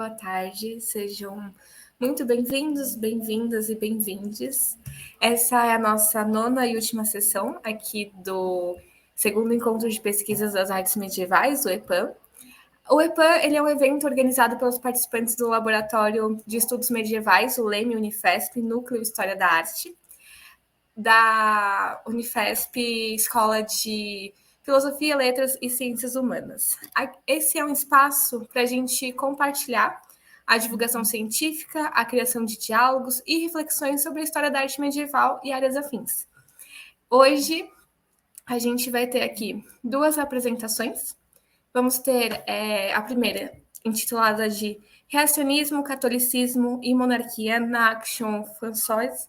boa tarde. Sejam muito bem-vindos, bem-vindas e bem-vindes. Essa é a nossa nona e última sessão aqui do segundo encontro de pesquisas das artes medievais, o EPAM. O EPAM ele é um evento organizado pelos participantes do Laboratório de Estudos Medievais, o LEME Unifesp, Núcleo História da Arte, da Unifesp Escola de Filosofia, Letras e Ciências Humanas. Esse é um espaço para a gente compartilhar a divulgação científica, a criação de diálogos e reflexões sobre a história da arte medieval e áreas afins. Hoje, a gente vai ter aqui duas apresentações. Vamos ter a primeira, intitulada de Reacionismo, Catolicismo e Monarquia na Action Française,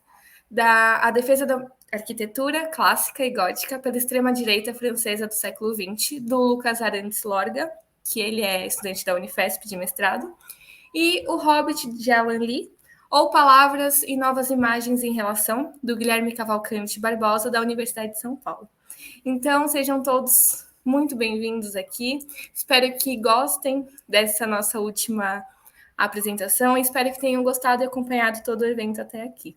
a defesa da arquitetura clássica e gótica pela extrema-direita francesa do século XX, do Lucas Arantes Lorga, que ele é estudante da Unifesp de mestrado, e O Hobbit de Alan Lee, ou Palavras e Novas Imagens em Relação, do Guilherme Cavalcante Barbosa, da Universidade de São Paulo. Então, sejam todos muito bem-vindos aqui. Espero que gostem dessa nossa última apresentação e espero que tenham gostado e acompanhado todo o evento até aqui.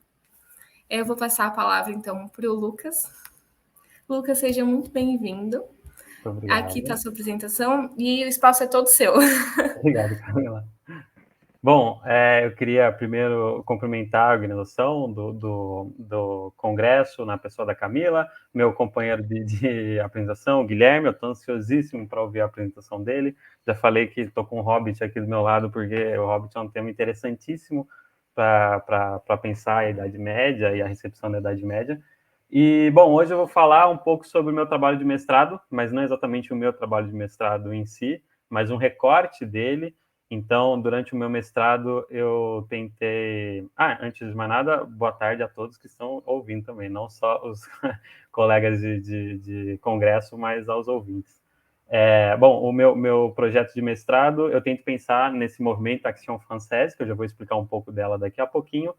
Eu vou passar a palavra, então, para o Lucas. Lucas, seja muito bem-vindo. Aqui está a sua apresentação e o espaço é todo seu. Obrigado, Camila. Bom, eu queria primeiro cumprimentar a organização do congresso, na pessoa da Camila, meu companheiro de apresentação, o Guilherme. Eu estou ansiosíssimo para ouvir a apresentação dele. Já falei que estou com o Hobbit aqui do meu lado, porque o Hobbit é um tema interessantíssimo para pensar a Idade Média e a recepção da Idade Média. E, bom, hoje eu vou falar um pouco sobre o meu trabalho de mestrado, mas não exatamente o meu trabalho de mestrado em si, mas um recorte dele. Então, durante o meu mestrado, eu tentei... antes de mais nada, boa tarde a todos que estão ouvindo também, não só os colegas de congresso, mas aos ouvintes. Bom, o meu projeto de mestrado, eu tento pensar nesse movimento Action Française, que eu já vou explicar um pouco dela daqui a pouquinho,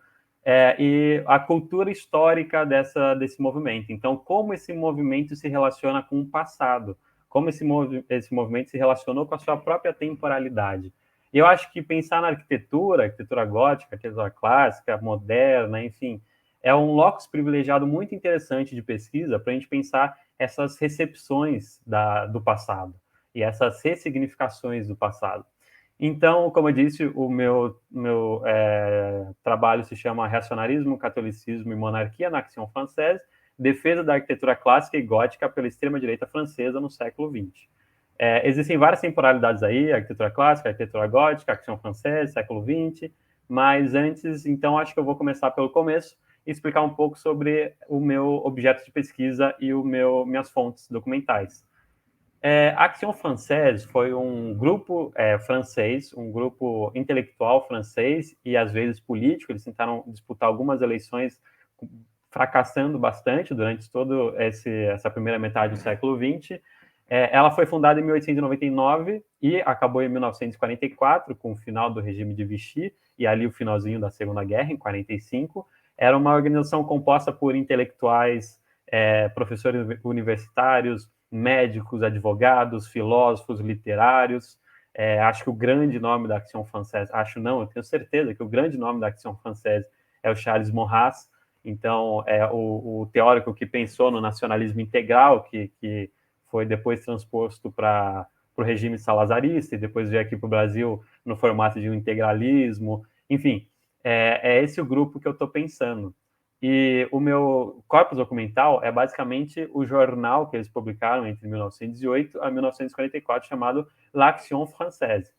e a cultura histórica desse movimento. Então, como esse movimento se relaciona com o passado, como esse movimento se relacionou com a sua própria temporalidade. E eu acho que pensar na arquitetura gótica, arquitetura clássica, moderna, enfim, é um locus privilegiado muito interessante de pesquisa para a gente pensar essas recepções do passado e essas ressignificações do passado. Então, como eu disse, o meu trabalho se chama Reacionarismo, Catolicismo e Monarquia na Action Française, defesa da arquitetura clássica e gótica pela extrema-direita francesa no século XX. Existem várias temporalidades aí, arquitetura clássica, arquitetura gótica, Action Française, século XX, mas antes, então, acho que eu vou começar pelo começo e explicar um pouco sobre o meu objeto de pesquisa e minhas fontes documentais. Action Française foi um grupo francês, um grupo intelectual francês e, às vezes, político. Eles tentaram disputar algumas eleições, fracassando bastante durante toda essa primeira metade do século XX. Ela foi fundada em 1899 e acabou em 1944, com o final do regime de Vichy, e ali o finalzinho da Segunda Guerra, em 45. Era uma organização composta por intelectuais, professores universitários, médicos, advogados, filósofos, literários. Acho que o grande nome da Action Française, eu tenho certeza que o grande nome da Action Française é o Charles Maurras. Então, o teórico que pensou no nacionalismo integral, que foi depois transposto para o regime salazarista e depois veio aqui para o Brasil no formato de um integralismo. Enfim, é esse o grupo que eu estou pensando. E o meu corpus documental é basicamente o jornal que eles publicaram entre 1908 a 1944, chamado L'Action Française.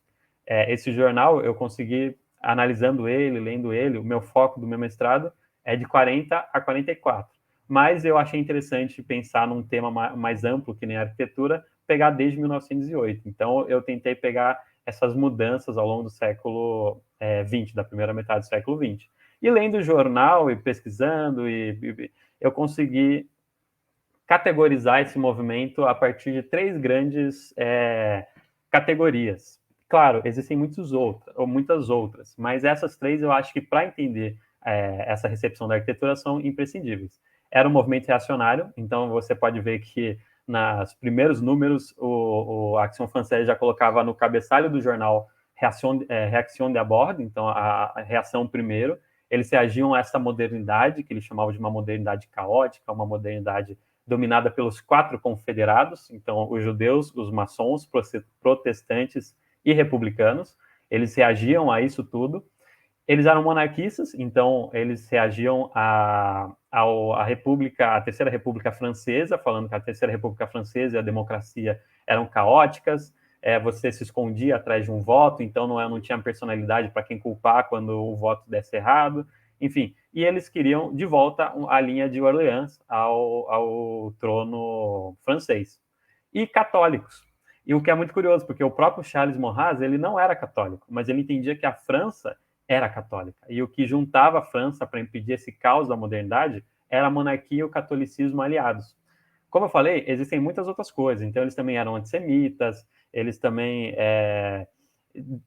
Esse jornal, eu consegui, analisando ele, lendo ele, o meu foco do meu mestrado é de 40 a 44. Mas eu achei interessante pensar num tema mais amplo, que nem a arquitetura, pegar desde 1908. Então, eu tentei pegar essas mudanças ao longo do século XX, da primeira metade do século XX. E lendo o jornal e pesquisando, eu consegui categorizar esse movimento a partir de 3 grandes categorias. Claro, existem muitas outras, mas essas 3 eu acho que para entender essa recepção da arquitetura são imprescindíveis. Era um movimento reacionário, então você pode ver que nos primeiros números, o Action Française já colocava no cabeçalho do jornal reação de abord, então a reação primeiro. Eles reagiam a essa modernidade, que eles chamavam de uma modernidade caótica, uma modernidade dominada pelos 4 confederados, então os judeus, os maçons, protestantes e republicanos. Eles reagiam a isso tudo. Eles eram monarquistas, então eles reagiam à República, a Terceira República Francesa, falando que a Terceira República Francesa e a democracia eram caóticas, você se escondia atrás de um voto, então não tinha personalidade para quem culpar quando o voto desse errado, enfim. E eles queriam de volta a linha de Orleans ao trono francês. E católicos. E o que é muito curioso, porque o próprio Charles Maurras, ele não era católico, mas ele entendia que a França era católica. E o que juntava a França para impedir esse caos da modernidade era a monarquia e o catolicismo aliados. Como eu falei, existem muitas outras coisas. Então, eles também eram antissemitas, eles também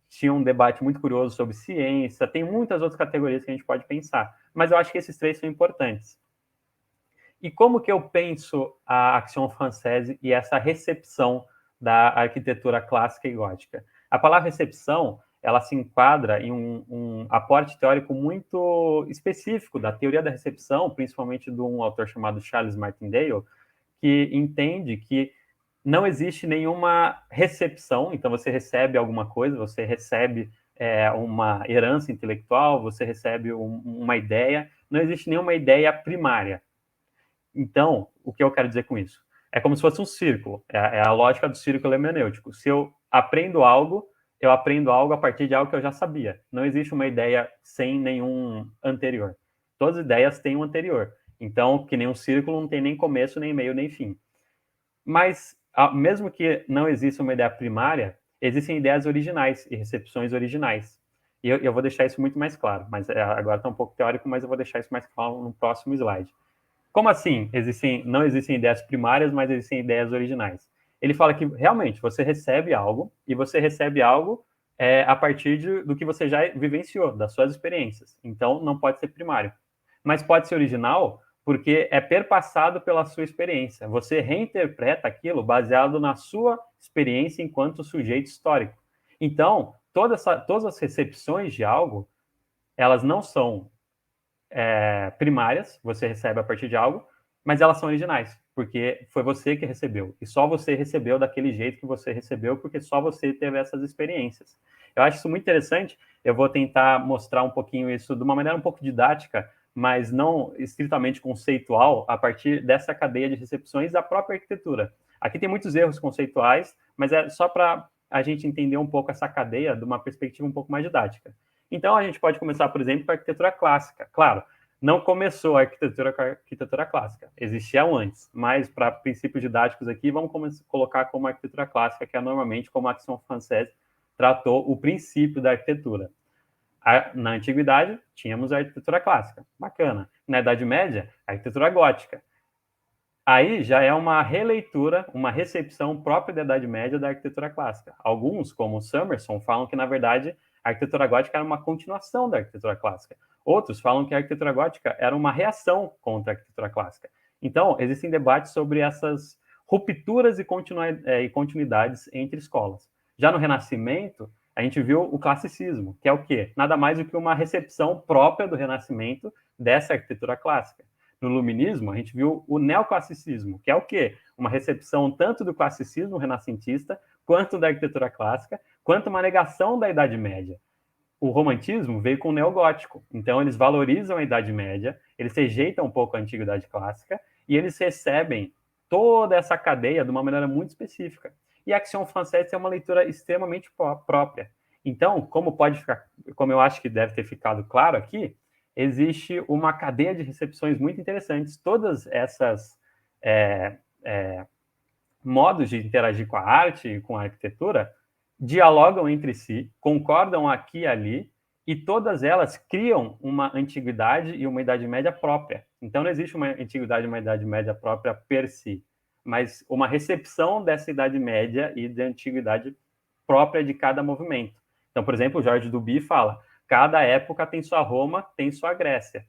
tinham um debate muito curioso sobre ciência, tem muitas outras categorias que a gente pode pensar. Mas eu acho que esses 3 são importantes. E como que eu penso a Action Française e essa recepção da arquitetura clássica e gótica? A palavra recepção, ela se enquadra em um aporte teórico muito específico da teoria da recepção, principalmente de um autor chamado Charles Martindale, que entende que não existe nenhuma recepção, então você recebe alguma coisa, você recebe uma herança intelectual, você recebe uma ideia, não existe nenhuma ideia primária. Então, o que eu quero dizer com isso? É como se fosse um círculo, é a lógica do círculo hermenêutico. Se eu aprendo algo a partir de algo que eu já sabia. Não existe uma ideia sem nenhum anterior. Todas as ideias têm um anterior. Então, que nem um círculo não tem nem começo, nem meio, nem fim. Mas, mesmo que não exista uma ideia primária, existem ideias originais e recepções originais. E eu vou deixar isso muito mais claro, mas agora está um pouco teórico, mas eu vou deixar isso mais claro no próximo slide. Como assim? Não existem ideias primárias, mas existem ideias originais. Ele fala que, realmente, você recebe algo, e você recebe algo a partir do que você já vivenciou, das suas experiências. Então, não pode ser primário. Mas pode ser original porque é perpassado pela sua experiência. Você reinterpreta aquilo baseado na sua experiência enquanto sujeito histórico. Então, todas as recepções de algo, elas não são primárias, você recebe a partir de algo, mas elas são originais, porque foi você que recebeu. E só você recebeu daquele jeito que você recebeu, porque só você teve essas experiências. Eu acho isso muito interessante. Eu vou tentar mostrar um pouquinho isso de uma maneira um pouco didática, mas não estritamente conceitual, a partir dessa cadeia de recepções da própria arquitetura. Aqui tem muitos erros conceituais, mas é só para a gente entender um pouco essa cadeia de uma perspectiva um pouco mais didática. Então, a gente pode começar, por exemplo, com a arquitetura clássica. Claro, não começou a arquitetura com a arquitetura clássica, existia antes, mas para princípios didáticos aqui, vamos colocar como arquitetura clássica, que é normalmente como a Action Française tratou o princípio da arquitetura. Na Antiguidade, tínhamos a arquitetura clássica, bacana. Na Idade Média, a arquitetura gótica. Aí já é uma releitura, uma recepção própria da Idade Média da arquitetura clássica. Alguns, como o Summerson, falam que, na verdade, a arquitetura gótica era uma continuação da arquitetura clássica. Outros falam que a arquitetura gótica era uma reação contra a arquitetura clássica. Então, existem debates sobre essas rupturas e continuidades entre escolas. Já no Renascimento, a gente viu o classicismo, que é o quê? Nada mais do que uma recepção própria do Renascimento dessa arquitetura clássica. No Iluminismo, a gente viu o neoclassicismo, que é o quê? Uma recepção tanto do classicismo renascentista, quanto da arquitetura clássica, quanto uma negação da Idade Média. O romantismo veio com o neogótico, então eles valorizam a Idade Média, eles rejeitam um pouco a Antiguidade Clássica, e eles recebem toda essa cadeia de uma maneira muito específica. E a Action Française é uma leitura extremamente própria. Então, como eu acho que deve ter ficado claro aqui, existe uma cadeia de recepções muito interessantes. Todas essas modos de interagir com a arte e com a arquitetura dialogam entre si, concordam aqui e ali, e todas elas criam uma antiguidade e uma Idade Média própria. Então, não existe uma antiguidade e uma Idade Média própria per si, mas uma recepção dessa Idade Média e da antiguidade própria de cada movimento. Então, por exemplo, o Jorge Duby fala: cada época tem sua Roma, tem sua Grécia.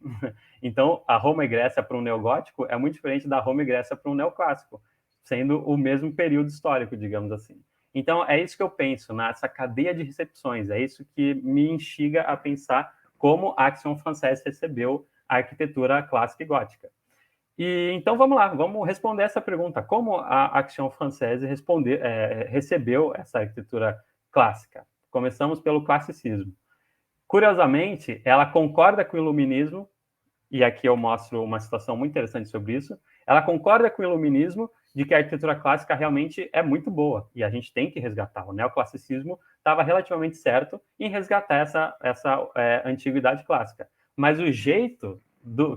Então, a Roma e Grécia para um neogótico é muito diferente da Roma e Grécia para um neoclássico, sendo o mesmo período histórico, digamos assim. Então, é isso que eu penso, nessa cadeia de recepções, é isso que me instiga a pensar como a Action Française recebeu a arquitetura clássica e gótica. E então vamos lá, vamos responder essa pergunta. Como a Action Française recebeu essa arquitetura clássica? Começamos pelo classicismo. Curiosamente, ela concorda com o iluminismo, e aqui eu mostro uma situação muito interessante sobre isso. Ela concorda com o iluminismo de que a arquitetura clássica realmente é muito boa e a gente tem que resgatar. O neoclassicismo estava relativamente certo em resgatar essa antiguidade clássica. Mas o jeito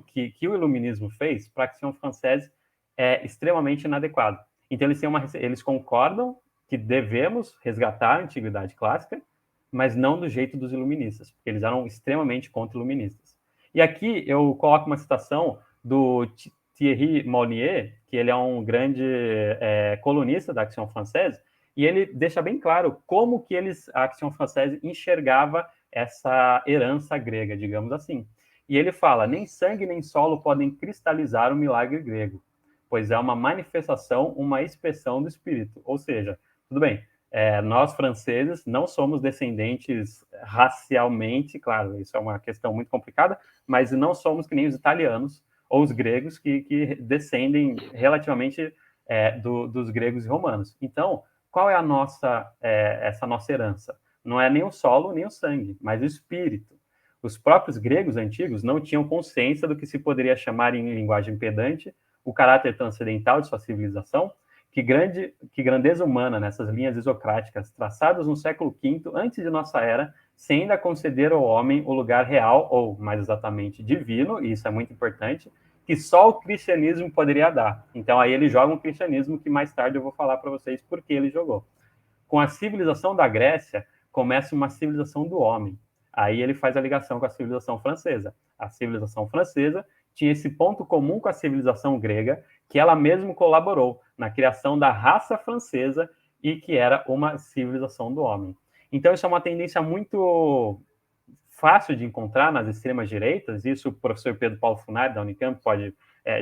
que o iluminismo fez para a Action Française é extremamente inadequado. Então, eles concordam que devemos resgatar a antiguidade clássica, mas não do jeito dos iluministas, porque eles eram extremamente contra-iluministas. E aqui eu coloco uma citação do Thierry Monnier, que ele é um grande colunista da Action Française, e ele deixa bem claro como que a Action Française enxergava essa herança grega, digamos assim. E ele fala: nem sangue nem solo podem cristalizar o milagre grego, pois é uma manifestação, uma expressão do espírito. Ou seja, tudo bem, nós franceses não somos descendentes racialmente, claro, isso é uma questão muito complicada, mas não somos que nem os italianos ou os gregos que descendem relativamente dos gregos e romanos. Então, qual é essa nossa herança? Não é nem o solo, nem o sangue, mas o espírito. Os próprios gregos antigos não tinham consciência do que se poderia chamar em linguagem pedante o caráter transcendental de sua civilização, que grandeza humana nessas linhas isocráticas traçadas no século V antes de nossa era, sem ainda conceder ao homem o lugar real, ou mais exatamente divino, e isso é muito importante, que só o cristianismo poderia dar. Então aí ele joga um cristianismo que mais tarde eu vou falar para vocês por que ele jogou. Com a civilização da Grécia, começa uma civilização do homem. Aí ele faz a ligação com a civilização francesa. A civilização francesa tinha esse ponto comum com a civilização grega, que ela mesma colaborou na criação da raça francesa e que era uma civilização do homem. Então, isso é uma tendência muito fácil de encontrar nas extremas direitas. Isso o professor Pedro Paulo Funari, da Unicamp,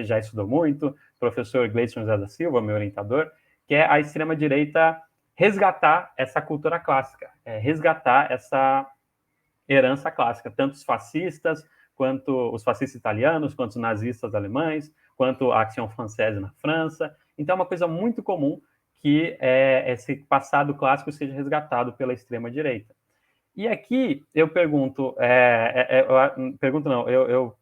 já estudou muito, o professor Gleison José da Silva, meu orientador, que é a extrema direita resgatar essa cultura clássica, resgatar essa herança clássica, tanto os fascistas, quanto os fascistas italianos, quanto os nazistas alemães, quanto a Action Française na França. Então, é uma coisa muito comum que esse passado clássico seja resgatado pela extrema-direita. E aqui eu pergunto, eu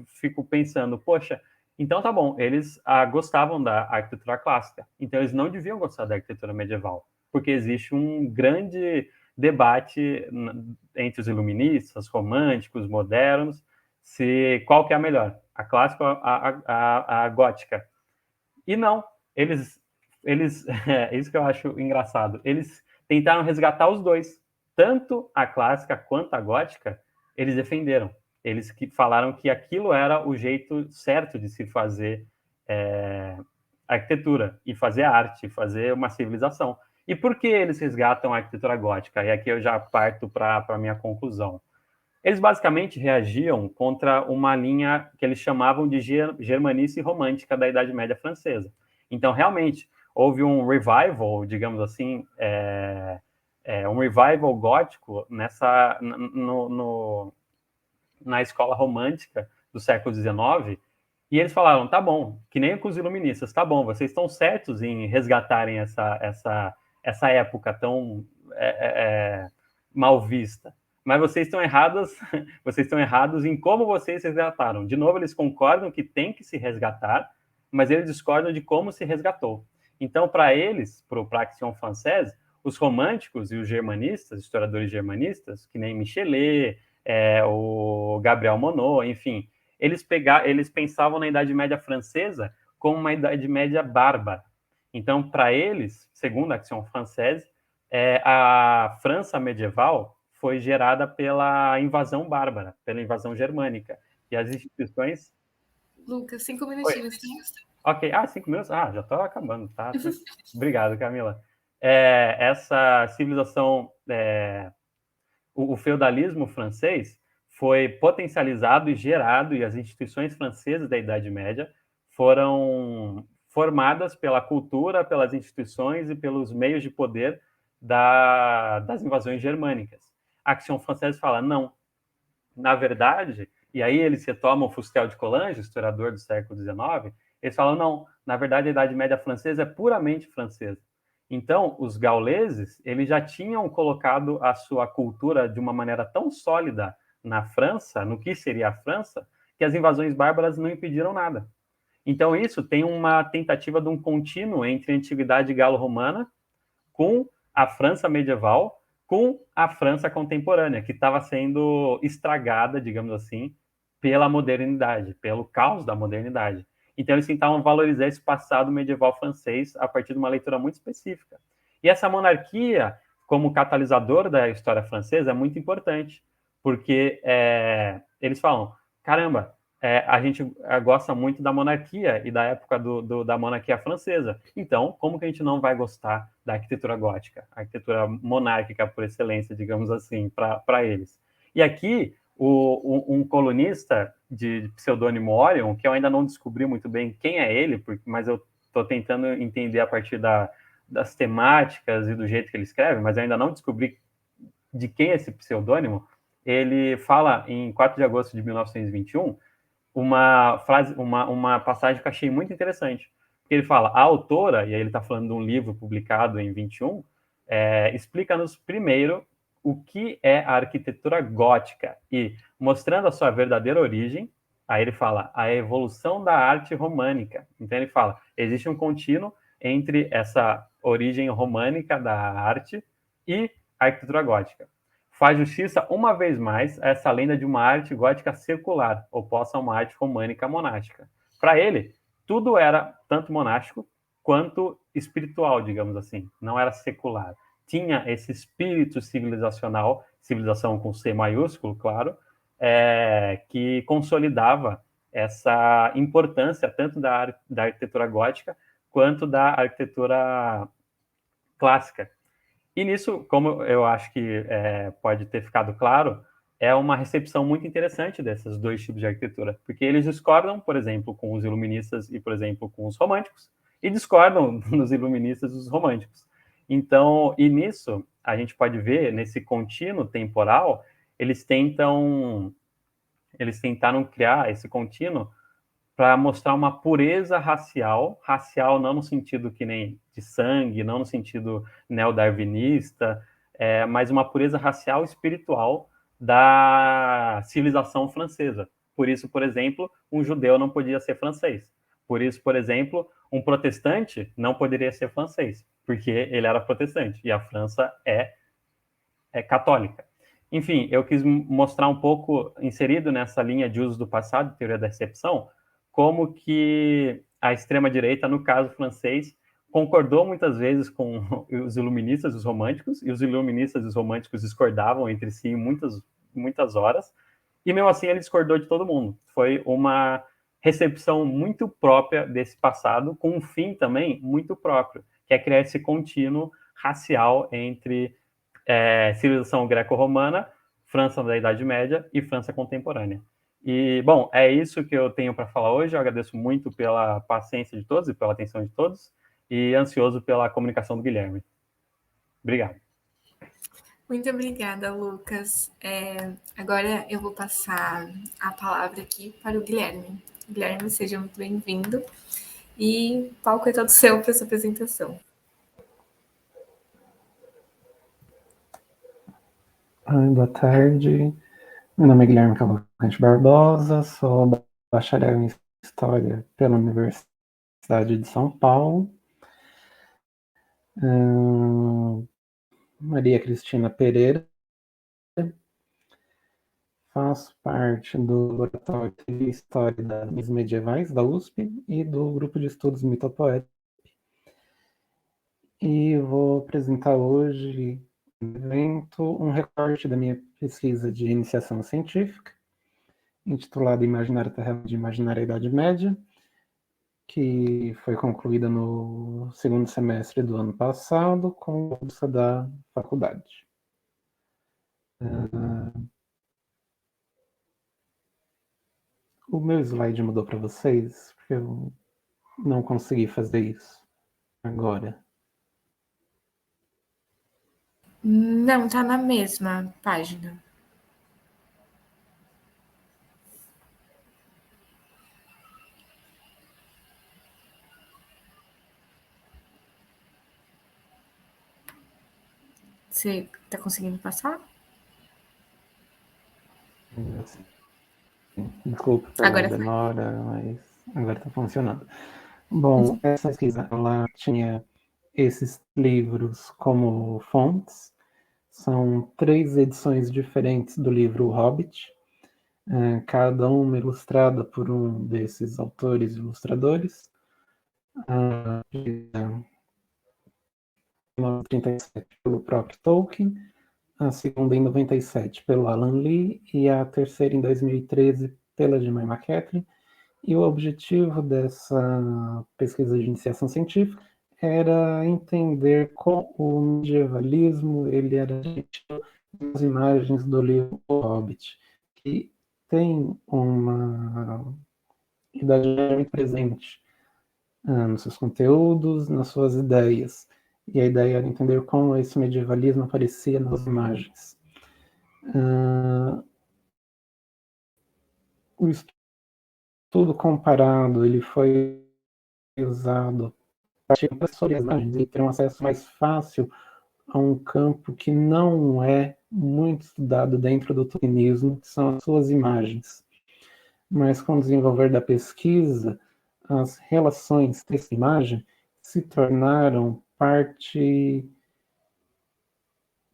fico pensando, poxa, então tá bom, eles gostavam da arquitetura clássica, então eles não deviam gostar da arquitetura medieval, porque existe um grande debate entre os iluministas, românticos, modernos, qual que é a melhor, a clássica ou a gótica. E não, eles isso que eu acho engraçado, eles tentaram resgatar os dois, tanto a clássica quanto a gótica, eles defenderam. Eles falaram que aquilo era o jeito certo de se fazer arquitetura, e fazer arte, fazer uma civilização. E por que eles resgatam a arquitetura gótica? E aqui eu já parto para a minha conclusão. Eles basicamente reagiam contra uma linha que eles chamavam de germanice romântica da Idade Média francesa. Então, realmente, houve um revival, digamos assim, um revival gótico na escola romântica do século XIX, e eles falaram, tá bom, que nem com os iluministas, tá bom, vocês estão certos em resgatarem essa época tão mal vista, mas vocês estão errados em como vocês resgataram. De novo, eles concordam que tem que se resgatar, mas eles discordam de como se resgatou. Então, para eles, para a Action Française, os românticos e os germanistas, historiadores germanistas, que nem Michelet, o Gabriel Monod, enfim, eles pensavam na Idade Média francesa como uma Idade Média bárbara. Então, para eles, segundo a Action Française, a França medieval foi gerada pela invasão bárbara, pela invasão germânica. E as instituições... Lucas, 5 minutinhos. Ok, 5 minutos? Já estou acabando, tá? Obrigado, Camila. Essa civilização, o feudalismo francês foi potencializado e gerado, e as instituições francesas da Idade Média foram formadas pela cultura, pelas instituições e pelos meios de poder das invasões germânicas. A Action Française fala, não, na verdade, e aí eles retomam Fustel de Coulanges, historiador do século XIX, eles falam, não, na verdade a Idade Média francesa é puramente francesa. Então, os gauleses, eles já tinham colocado a sua cultura de uma maneira tão sólida na França, no que seria a França, que as invasões bárbaras não impediram nada. Então, isso tem uma tentativa de um contínuo entre a antiguidade galo-romana com a França medieval, com a França contemporânea, que estava sendo estragada, digamos assim, pela modernidade, pelo caos da modernidade. Então, eles tentavam valorizar esse passado medieval francês a partir de uma leitura muito específica. E essa monarquia, como catalisador da história francesa, é muito importante, porque eles falam, caramba, a gente gosta muito da monarquia e da época da monarquia francesa. Então, como que a gente não vai gostar da arquitetura gótica, a arquitetura monárquica por excelência, digamos assim, para eles? E aqui, um colunista de pseudônimo Orion, que eu ainda não descobri muito bem quem é ele, mas eu estou tentando entender a partir das temáticas e do jeito que ele escreve, mas eu ainda não descobri de quem é esse pseudônimo. Ele fala em 4 de agosto de 1921 uma frase, uma passagem que eu achei muito interessante. Porque ele fala, a autora, e aí ele está falando de um livro publicado em 21, explica-nos primeiro o que é a arquitetura gótica e, mostrando a sua verdadeira origem, aí ele fala, a evolução da arte românica. Então ele fala, existe um contínuo entre essa origem românica da arte e a arquitetura gótica. Faz justiça, uma vez mais, a essa lenda de uma arte gótica secular, oposta a uma arte românica monástica. Para ele, tudo era tanto monástico quanto espiritual, digamos assim. Não era secular. Tinha esse espírito civilizacional, civilização com C maiúsculo, claro, que consolidava essa importância tanto da arquitetura gótica quanto da arquitetura clássica. E nisso, como eu acho que pode ter ficado claro, é uma recepção muito interessante desses dois tipos de arquitetura, porque eles discordam, por exemplo, com os iluministas e, por exemplo, com os românticos, e discordam dos iluministas e dos românticos. Então, e nisso, a gente pode ver, nesse contínuo temporal, eles tentaram criar esse contínuo para mostrar uma pureza racial, racial não no sentido que nem de sangue, não no sentido neodarwinista, mas uma pureza racial espiritual da civilização francesa. Por isso, por exemplo, um judeu não podia ser francês. Por isso, por exemplo, um protestante não poderia ser francês, porque ele era protestante e a França é católica. Enfim, eu quis mostrar um pouco, inserido nessa linha de uso do passado, teoria da recepção, como que a extrema-direita, no caso francês, concordou muitas vezes com os iluministas e os românticos, e os iluministas e os românticos discordavam entre si em muitas horas, e mesmo assim ele discordou de todo mundo. Foi uma recepção muito própria desse passado, com um fim também muito próprio, que é criar esse contínuo racial entre civilização greco-romana, França da Idade Média e França contemporânea. E, bom, é isso que eu tenho para falar hoje. Eu agradeço muito pela paciência de todos e pela atenção de todos, e ansioso pela comunicação do Guilherme. Obrigado. Muito obrigada, Lucas. Agora eu vou passar a palavra aqui para o Guilherme. Guilherme, seja muito bem-vindo. E o palco é todo seu para essa apresentação. Boa tarde. Meu nome é Guilherme Cavalcante Barbosa, sou bacharel em História pela Universidade de São Paulo. Maria Cristina Pereira. Faço parte do Laboratório de História das Medievais da USP e do Grupo de Estudos Mitopoéticos. E vou apresentar hoje no evento um recorte da minha pesquisa de iniciação científica, intitulada Imaginária Terra de Imaginária Idade Média, que foi concluída no segundo semestre do ano passado com a bolsa da faculdade. O meu slide mudou para vocês, porque eu não consegui fazer isso agora. Não, tá na mesma página. Você tá conseguindo passar? Desculpa pela Agora foi. demora, mas agora está funcionando. Bom, essa pesquisa, ela tinha esses livros como fontes. São 3 edições diferentes do livro O Hobbit, cada uma ilustrada por um desses autores e ilustradores. De 1937 pelo próprio Tolkien, a segunda em 97 pelo Alan Lee e a terceira em 2013 pela Jemima McCaffrey. E o objetivo dessa pesquisa de iniciação científica era entender como o medievalismo ele era nas imagens do livro O Hobbit, que tem uma idade muito presente nos seus conteúdos, nas suas ideias. E a ideia era entender como esse medievalismo aparecia nas imagens. O estudo comparado ele foi usado para sobre as imagens e ter um acesso mais fácil a um campo que não é muito estudado dentro do tolkienismo, que são as suas imagens. Mas com o desenvolver da pesquisa, as relações texto-imagem se tornaram parte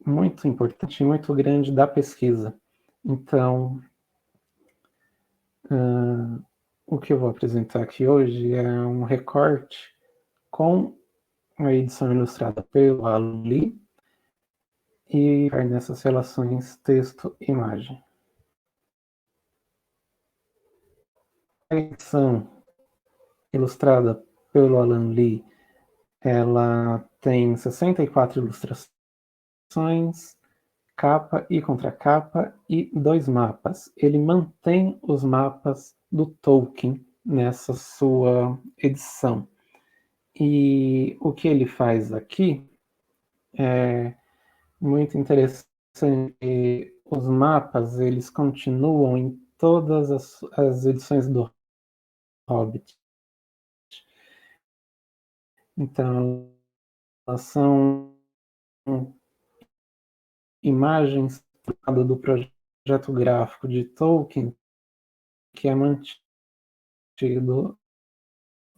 muito importante e muito grande da pesquisa. Então, o que eu vou apresentar aqui hoje é um recorte com a edição ilustrada pelo Alan Lee e nessas relações texto-imagem. A edição ilustrada pelo Alan Lee, ela tem 64 ilustrações, capa e contracapa e 2 mapas. Ele mantém os mapas do Tolkien nessa sua edição. E o que ele faz aqui é muito interessante. Os mapas, eles continuam em todas as edições do Hobbit. Então, elas são imagens do projeto gráfico de Tolkien, que é mantido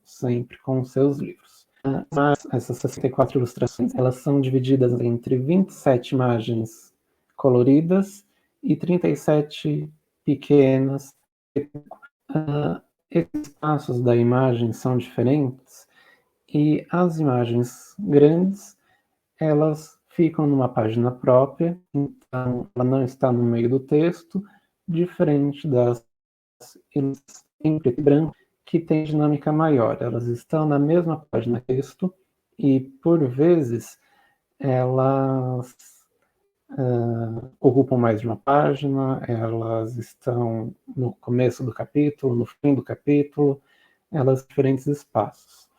sempre com os seus livros. Mas essas 64 ilustrações, elas são divididas entre 27 imagens coloridas e 37 pequenas. Esses espaços da imagem são diferentes e as imagens grandes, elas ficam numa página própria, então ela não está no meio do texto, diferente das ilustrações em preto e branco, que tem dinâmica maior. Elas estão na mesma página texto e, por vezes, elas ocupam mais de uma página, elas estão no começo do capítulo, no fim do capítulo, elas diferentes espaços.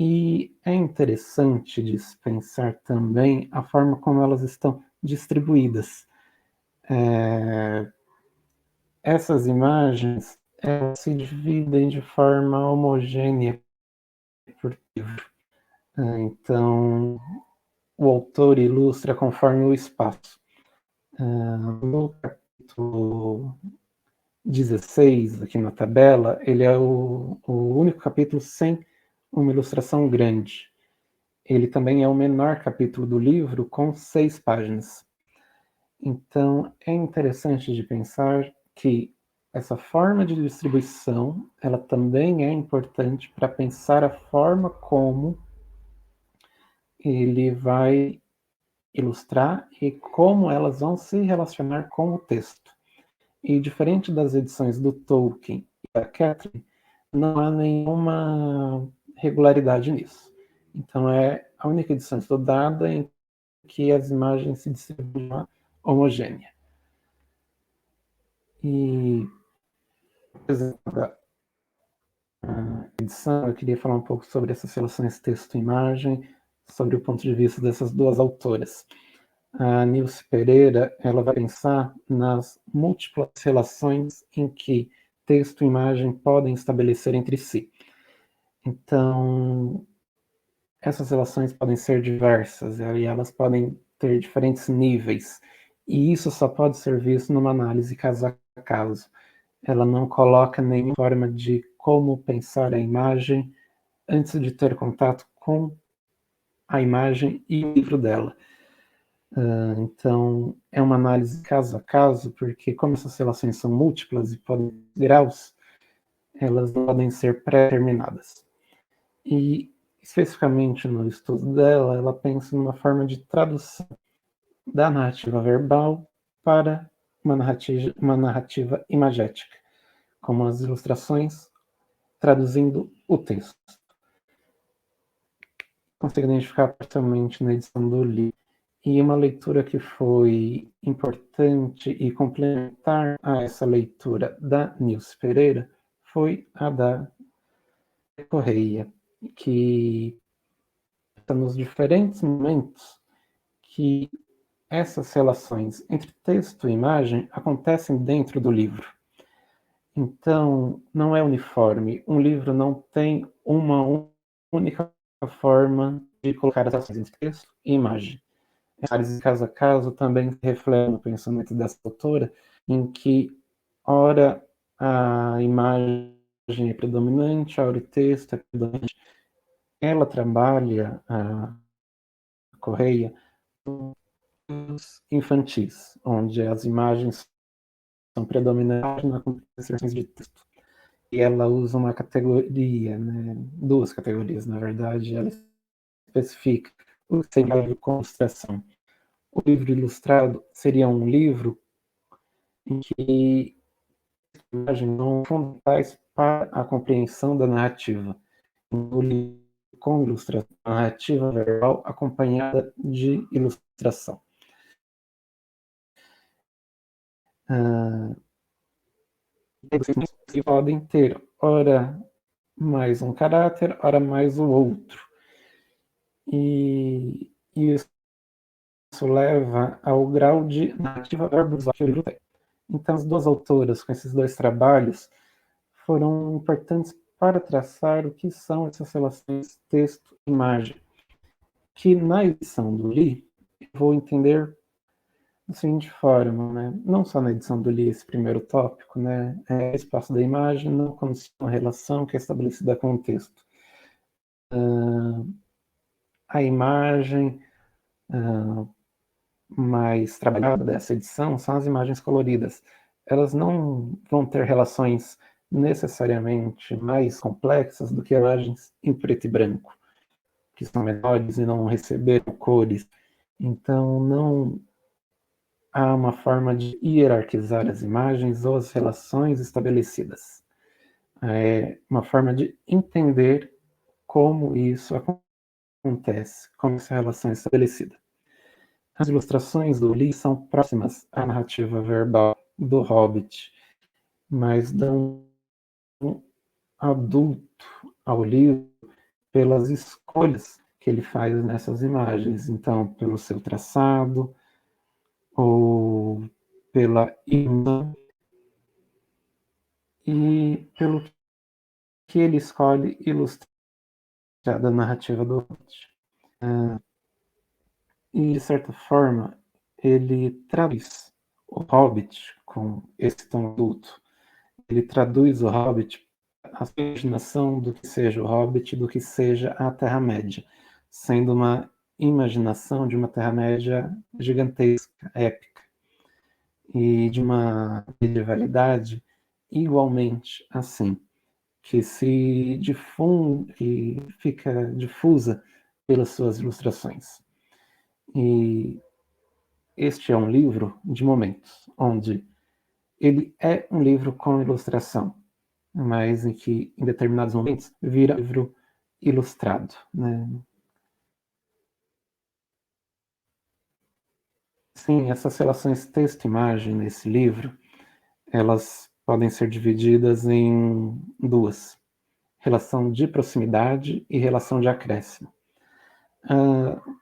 E é interessante de se pensar também a forma como elas estão distribuídas. Essas imagens elas se dividem de forma homogênea por livro. Então, o autor ilustra conforme o espaço. No capítulo 16, aqui na tabela, ele é o único capítulo sem uma ilustração grande. Ele também é o menor capítulo do livro, com 6 páginas. Então, é interessante de pensar que essa forma de distribuição, ela também é importante para pensar a forma como ele vai ilustrar e como elas vão se relacionar com o texto. E diferente das edições do Tolkien e da Catherine, não há nenhuma regularidade nisso. Então é a única edição estudada em que as imagens se distribuem de forma homogênea. E, por exemplo, da edição, eu queria falar um pouco sobre essas relações texto-imagem, sobre o ponto de vista dessas duas autoras. a Nilce Pereira ela vai pensar nas múltiplas relações em que texto e imagem podem estabelecer entre si. Então, essas relações podem ser diversas e elas podem ter diferentes níveis. E isso só pode ser visto numa análise caso a caso. Ela não coloca nenhuma forma de como pensar a imagem antes de ter contato com a imagem e o livro dela. Então, é uma análise caso a caso, porque como essas relações são múltiplas e podem ter graus, elas podem ser pré-determinadas. E, especificamente no estudo dela, ela pensa numa forma de tradução da narrativa verbal para uma narrativa imagética, como as ilustrações traduzindo o texto. Consigo identificar parcialmente na edição do Li. E uma leitura que foi importante e complementar a essa leitura da Nilce Pereira foi a da Correia, que está nos diferentes momentos que essas relações entre texto e imagem acontecem dentro do livro. Então, não é uniforme. Um livro não tem uma única forma de colocar as ações entre texto e imagem. A análise caso a caso também reflete no pensamento dessa autora, em que, ora, a imagem é predominante, ora o texto é predominante. Ela trabalha, a Correia, infantis, onde as imagens são predominantes nas composições de texto. E ela usa uma categoria, né, duas categorias, na verdade, ela especifica o que seria com ilustração. O livro ilustrado seria um livro em que imagens são fundamentais para a compreensão da narrativa. O livro com ilustração, a narrativa verbal acompanhada de ilustração. E podem ter, ora mais um caráter, ora mais o outro. E isso leva ao grau de narrativa verbal que o livro tem. Então, as duas autoras, com esses dois trabalhos, foram importantes para traçar o que são essas relações texto-imagem, que na edição do Li, eu vou entender da seguinte forma, né? Não só na edição do Li, esse primeiro tópico, né? É o espaço da imagem, não como uma relação que é estabelecida com o texto. A imagem mais trabalhada dessa edição são as imagens coloridas. Elas não vão ter relações necessariamente mais complexas do que imagens em preto e branco, que são menores e não receberam cores. Então, não há uma forma de hierarquizar as imagens ou as relações estabelecidas. É uma forma de entender como isso acontece, como essa relação é estabelecida. As ilustrações do Li são próximas à narrativa verbal do Hobbit, mas dão um adulto ao livro pelas escolhas que ele faz nessas imagens. Então, pelo seu traçado, ou pela ilusão, e pelo que ele escolhe ilustrar da narrativa do Hobbit. E, de certa forma, ele traduz o Hobbit com esse tom adulto. Ele traduz o Hobbit, a imaginação do que seja o Hobbit, do que seja a Terra-média, sendo uma imaginação de uma Terra-média gigantesca, épica, e de uma medievalidade igualmente assim, que se difunde, que fica difusa pelas suas ilustrações. E este é um livro de momentos, onde ele é um livro com ilustração, mas em que, em determinados momentos, vira um livro ilustrado, né? Sim, essas relações texto-imagem nesse livro, elas podem ser divididas em duas: relação de proximidade e relação de acréscimo.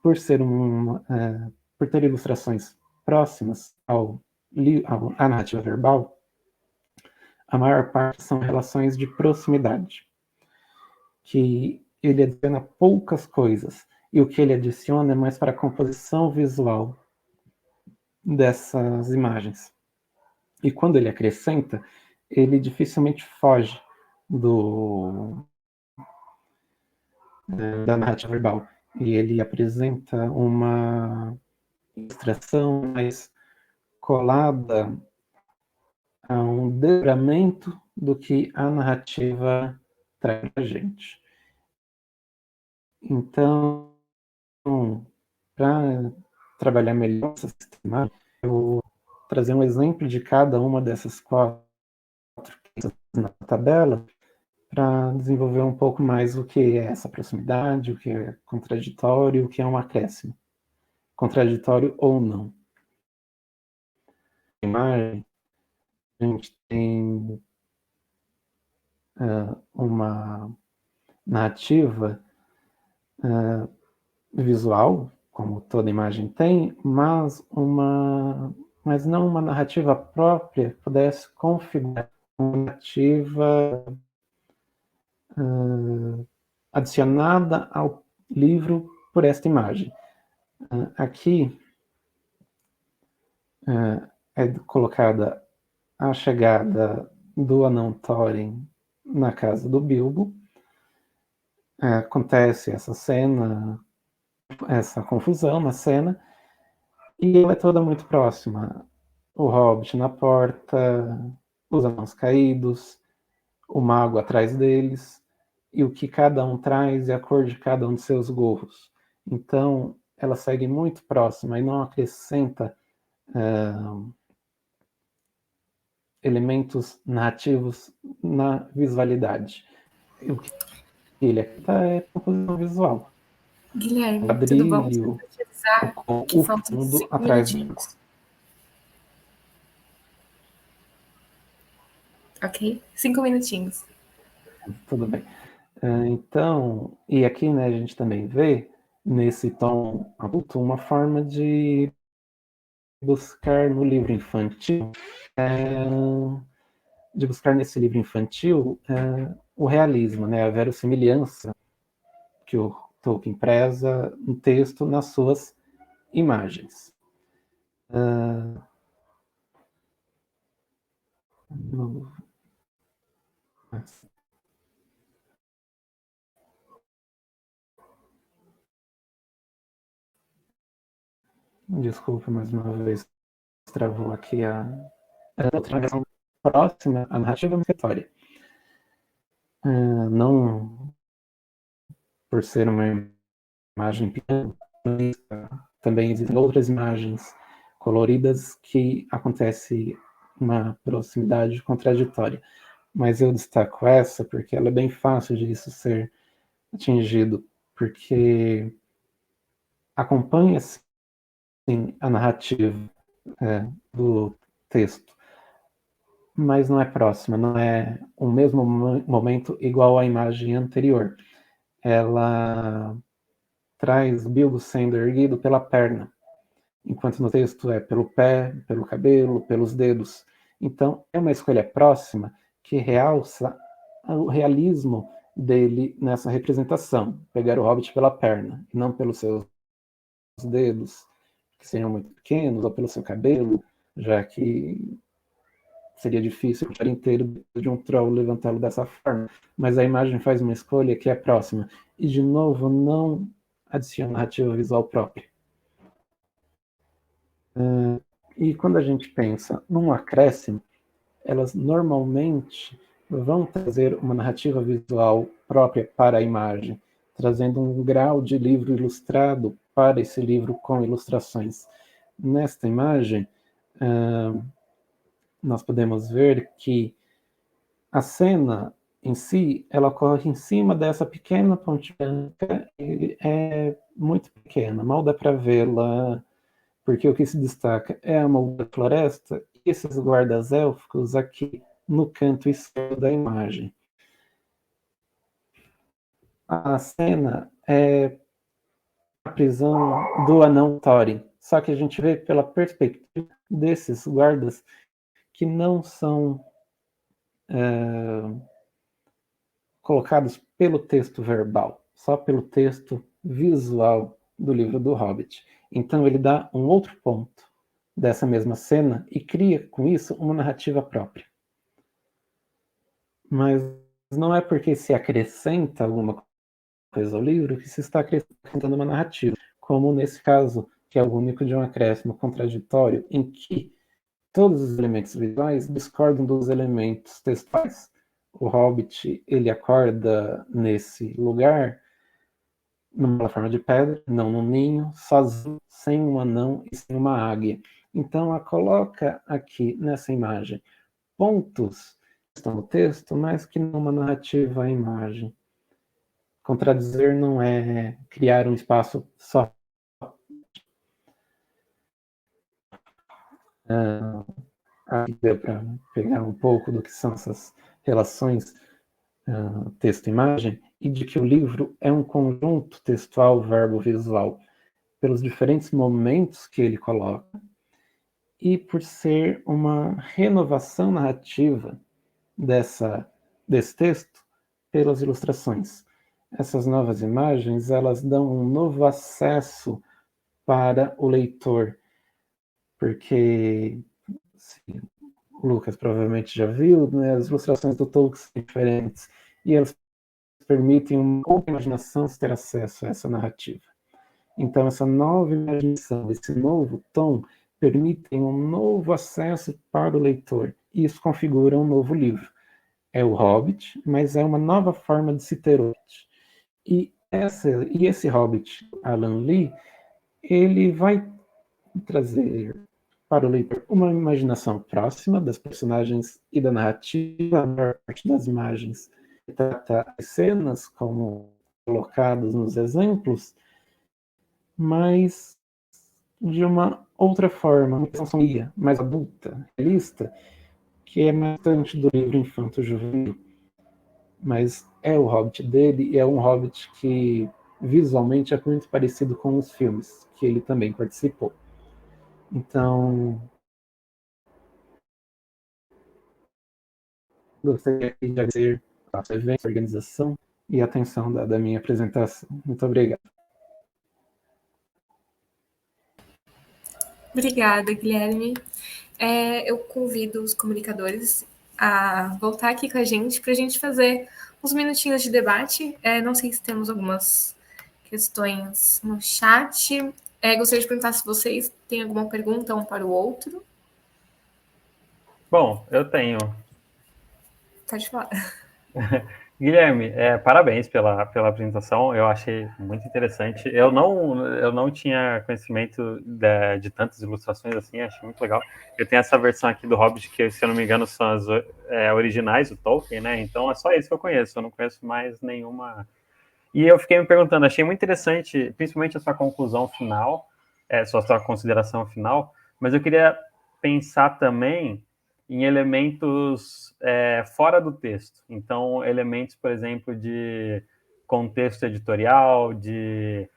Por ser por ter ilustrações próximas à narrativa verbal, a maior parte são relações de proximidade, que ele adiciona poucas coisas, e o que ele adiciona é mais para a composição visual dessas imagens. E quando ele acrescenta, ele dificilmente foge da narrativa verbal. E ele apresenta uma ilustração mais colada a um desdobramento do que a narrativa traz para a gente. Então, para trabalhar melhor essa sistema, eu vou trazer um exemplo de cada uma dessas 4 na tabela, para desenvolver um pouco mais o que é essa proximidade, o que é contraditório, o que é um acréscimo. Contraditório ou não. Na imagem, a gente tem uma narrativa visual, como toda imagem tem, mas não uma narrativa própria que pudesse configurar uma narrativa adicionada ao livro por esta imagem. Aqui é colocada a chegada do anão Thorin na casa do Bilbo. Acontece essa cena, essa confusão na cena, e ela é toda muito próxima. O Hobbit na porta, os anãos caídos, o mago atrás deles, e o que cada um traz e a cor de cada um de seus gorros. Então, ela segue muito próxima e não acrescenta elementos narrativos na visualidade. O que ele é composição visual. Guilherme, Quadrilho, tudo bom? Só pra te avisar com que o faltam fundo 5 atrás minutinhos. Ok? 5 minutinhos. Tudo bem. Então, e aqui, né, a gente também vê nesse tom adulto uma forma de buscar no livro infantil, o realismo, né, a verossimilhança que o Tolkien preza no texto nas suas imagens. Desculpa mais uma vez, travou aqui a outra versão próxima, a narrativa migratória. Não por ser uma imagem pequena, também existem outras imagens coloridas que acontece uma proximidade contraditória. Mas eu destaco essa porque ela é bem fácil de isso ser atingido, porque acompanha-se a narrativa do texto, mas não é próxima, não é o mesmo momento igual à imagem anterior. Ela traz Bilbo sendo erguido pela perna, enquanto no texto é pelo pé, pelo cabelo, pelos dedos. Então, é uma escolha próxima que realça o realismo dele nessa representação, pegar o Hobbit pela perna, e não pelos seus dedos, que seriam muito pequenos, ou pelo seu cabelo, já que seria difícil o dia inteiro de um troll levantá-lo dessa forma. Mas a imagem faz uma escolha que é próxima. E, de novo, não adiciona narrativa visual própria. E quando a gente pensa num acréscimo, elas normalmente vão trazer uma narrativa visual própria para a imagem, trazendo um grau de livro ilustrado para esse livro com ilustrações. Nesta imagem, nós podemos ver que a cena em si, ela ocorre em cima dessa pequena ponte branca e é muito pequena, mal dá para vê-la, porque o que se destaca é a molda floresta e esses guardas élficos aqui no canto esquerdo da imagem. A cena é a prisão do anão Thorin, só que a gente vê pela perspectiva desses guardas que não são colocados pelo texto verbal, só pelo texto visual do livro do Hobbit. Então ele dá um outro ponto dessa mesma cena e cria com isso uma narrativa própria. Mas não é porque se acrescenta alguma coisa ao livro que se está acrescentando uma narrativa, como nesse caso, que é o único de um acréscimo contraditório, em que todos os elementos visuais discordam dos elementos textuais. O Hobbit, ele acorda nesse lugar numa plataforma de pedra, não num ninho, sozinho, sem um anão e sem uma águia. Então, ela coloca aqui nessa imagem pontos que estão no texto, mas que numa narrativa à imagem. Contradizer não é criar um espaço só. Aqui deu para pegar um pouco do que são essas relações texto-imagem, e de que o livro é um conjunto textual, verbo, visual, pelos diferentes momentos que ele coloca, e por ser uma renovação narrativa desse texto pelas ilustrações. Essas novas imagens, elas dão um novo acesso para o leitor, porque o Lucas provavelmente já viu, né, as ilustrações do Tolkien são diferentes, e elas permitem uma outra imaginação ter acesso a essa narrativa. Então, essa nova imaginação, esse novo tom, permitem um novo acesso para o leitor. E isso configura um novo livro. É o Hobbit, mas é uma nova forma de se ter Hobbit. E esse Hobbit, Alan Lee, ele vai trazer para o leitor uma imaginação próxima das personagens e da narrativa, a maior parte das imagens trata as cenas como colocadas nos exemplos, mas de uma outra forma, uma questão sombria, mais adulta, realista, que é bastante do livro infanto-juvenil. Mas é o Hobbit dele, e é um Hobbit que visualmente é muito parecido com os filmes, que ele também participou. Então, gostaria de agradecer a evento, a organização e a atenção da minha apresentação. Muito obrigado. Obrigada, Guilherme. Eu convido os comunicadores a voltar aqui com a gente para a gente fazer uns minutinhos de debate. Não sei se temos algumas questões no chat. Gostaria de perguntar se vocês têm alguma pergunta um para o outro. Bom, eu tenho. Pode falar. Guilherme, parabéns pela apresentação, eu achei muito interessante. Eu não tinha conhecimento de tantas ilustrações assim, achei muito legal. Eu tenho essa versão aqui do Hobbit, que, se eu não me engano, são as originais do Tolkien, né? Então é só isso que eu conheço, eu não conheço mais nenhuma. E eu fiquei me perguntando, achei muito interessante, principalmente a sua conclusão final, sua consideração final, mas eu queria pensar também em elementos fora do texto. Então, elementos, por exemplo, de contexto editorial, de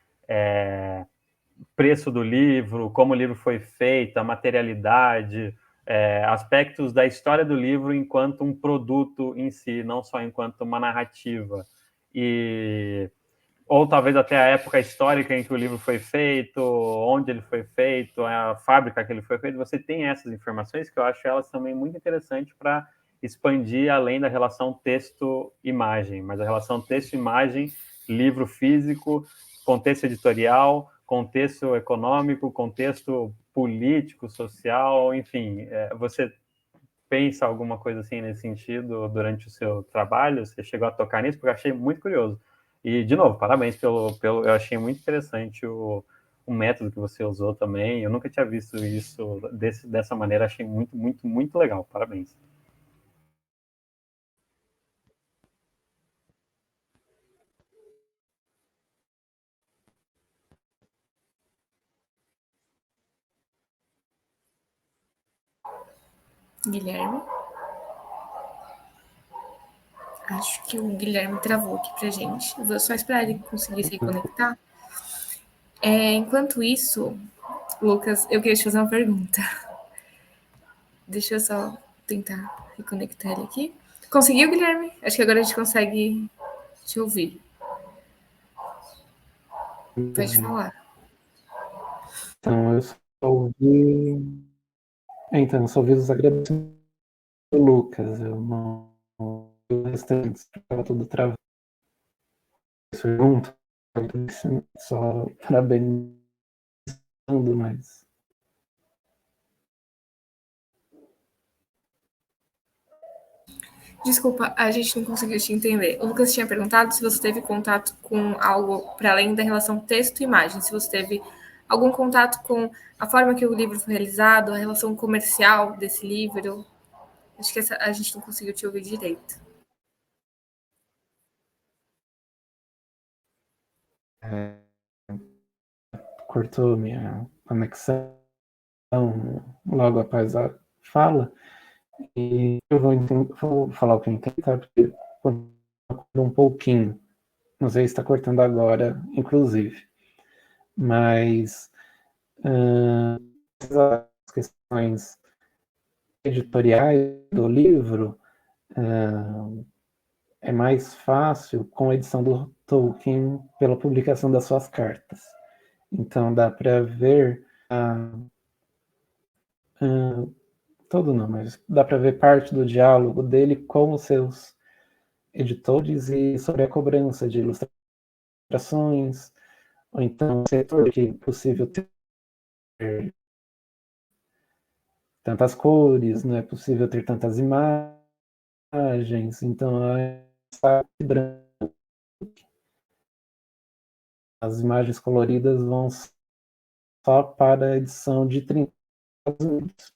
preço do livro, como o livro foi feito, a materialidade, aspectos da história do livro enquanto um produto em si, não só enquanto uma narrativa. Ou talvez até a época histórica em que o livro foi feito, onde ele foi feito, a fábrica que ele foi feito. Você tem essas informações que eu acho elas também muito interessantes para expandir além da relação texto-imagem, mas a relação texto-imagem, livro físico, contexto editorial, contexto econômico, contexto político, social, enfim. Você pensa alguma coisa assim nesse sentido durante o seu trabalho? Você chegou a tocar nisso? Porque eu achei muito curioso. E, de novo, parabéns pelo eu achei muito interessante o método que você usou também. Eu nunca tinha visto isso dessa maneira. Achei muito, muito, muito legal. Parabéns. Guilherme. Acho que o Guilherme travou aqui para a gente. Eu vou só esperar ele conseguir se conectar. Enquanto isso, Lucas, eu queria te fazer uma pergunta. Deixa eu só tentar reconectar ele aqui. Conseguiu, Guilherme? Acho que agora a gente consegue te ouvir. Pode falar. Então, eu só ouvi. Então, eu só ouvi os agradecimentos do Lucas. Eu não. O restante estava tudo travado. Pergunta. Só parabenizando, mas. Desculpa, a gente não conseguiu te entender. O Lucas tinha perguntado se você teve contato com algo para além da relação texto e imagem, se você teve algum contato com a forma que o livro foi realizado, a relação comercial desse livro. Acho que a gente não conseguiu te ouvir direito. Cortou minha conexão logo após a fala. E eu vou falar o que eu entendi, tá? Porque um pouquinho. Não sei se está cortando agora, inclusive. Mas as questões editoriais do livro é mais fácil com a edição do Tolkien pela publicação das suas cartas. Então dá para ver todo não, mas dá para ver parte do diálogo dele com os seus editores e sobre a cobrança de ilustrações, ou então o setor que é possível ter tantas cores, não é possível ter tantas imagens, então as imagens coloridas vão só para a edição de 30 minutos.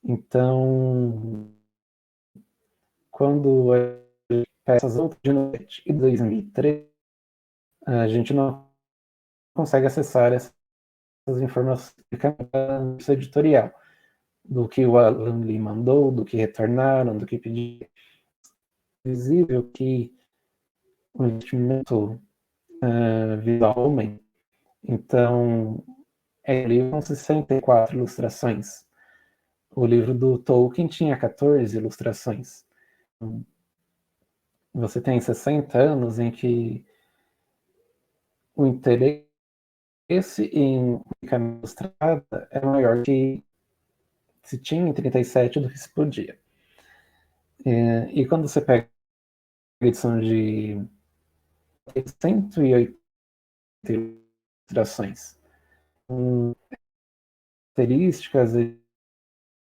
Então, quando essas outras de noite e 2003, a gente não consegue acessar essas informações do editorial, do que o Alan Lee mandou, do que retornaram, do que pediram. É visível que o investimento visual homem, então, ele com 64 ilustrações. O livro do Tolkien tinha 14 ilustrações. Você tem 60 anos em que o interesse em câmera ilustrada é maior que se tinha em 37 do que se podia. E quando você pega a edição de 180 ilustrações, com características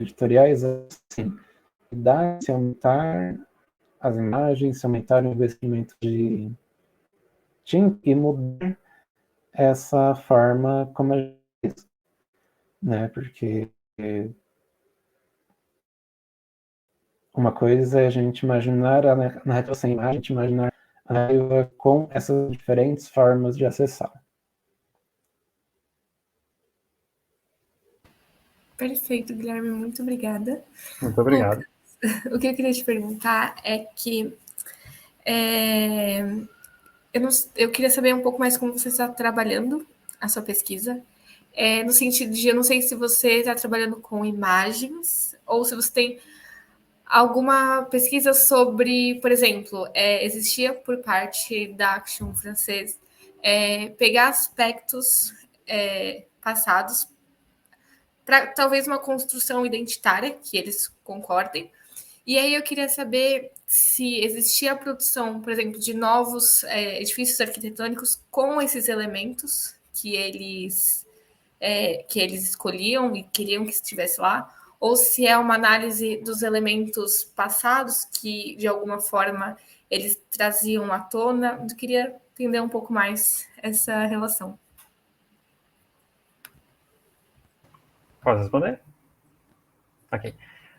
editoriais assim, dá se aumentar as imagens, se aumentar o investimento de tinta e mudar essa forma como a gente, né? Porque uma coisa é a gente imaginar a narrativa sem imagem, a gente imaginar a narrativa com essas diferentes formas de acessar. Perfeito, Guilherme, muito obrigada. Muito obrigado. Lucas, o que eu queria te perguntar é que eu queria saber um pouco mais como você está trabalhando a sua pesquisa, no sentido de eu não sei se você está trabalhando com imagens ou se você tem alguma pesquisa sobre, por exemplo, existia por parte da Action francês pegar aspectos passados para talvez uma construção identitária, que eles concordem. E aí eu queria saber se existia a produção, por exemplo, de novos edifícios arquitetônicos com esses elementos que eles escolhiam e queriam que estivesse lá, ou se é uma análise dos elementos passados que, de alguma forma, eles traziam à tona. Eu queria entender um pouco mais essa relação. Posso responder? Ok.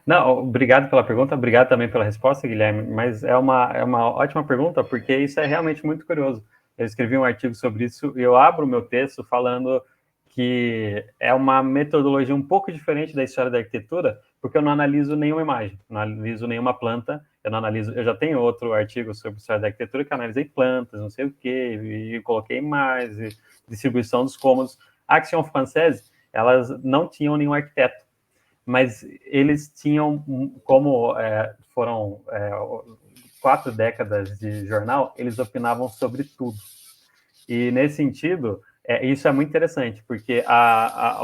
Não, obrigado pela pergunta, obrigado também pela resposta, Guilherme, mas é uma ótima pergunta, porque isso é realmente muito curioso. Eu escrevi um artigo sobre isso e eu abro o meu texto falando que é uma metodologia um pouco diferente da história da arquitetura, porque eu não analiso nenhuma imagem, não analiso nenhuma planta, eu já tenho outro artigo sobre história da arquitetura que eu analisei plantas, não sei o quê, e coloquei mais, e distribuição dos cômodos. A Action Française, elas não tinham nenhum arquiteto, mas eles tinham, como foram 4 décadas de jornal, eles opinavam sobre tudo. E, nesse sentido, isso é muito interessante, porque a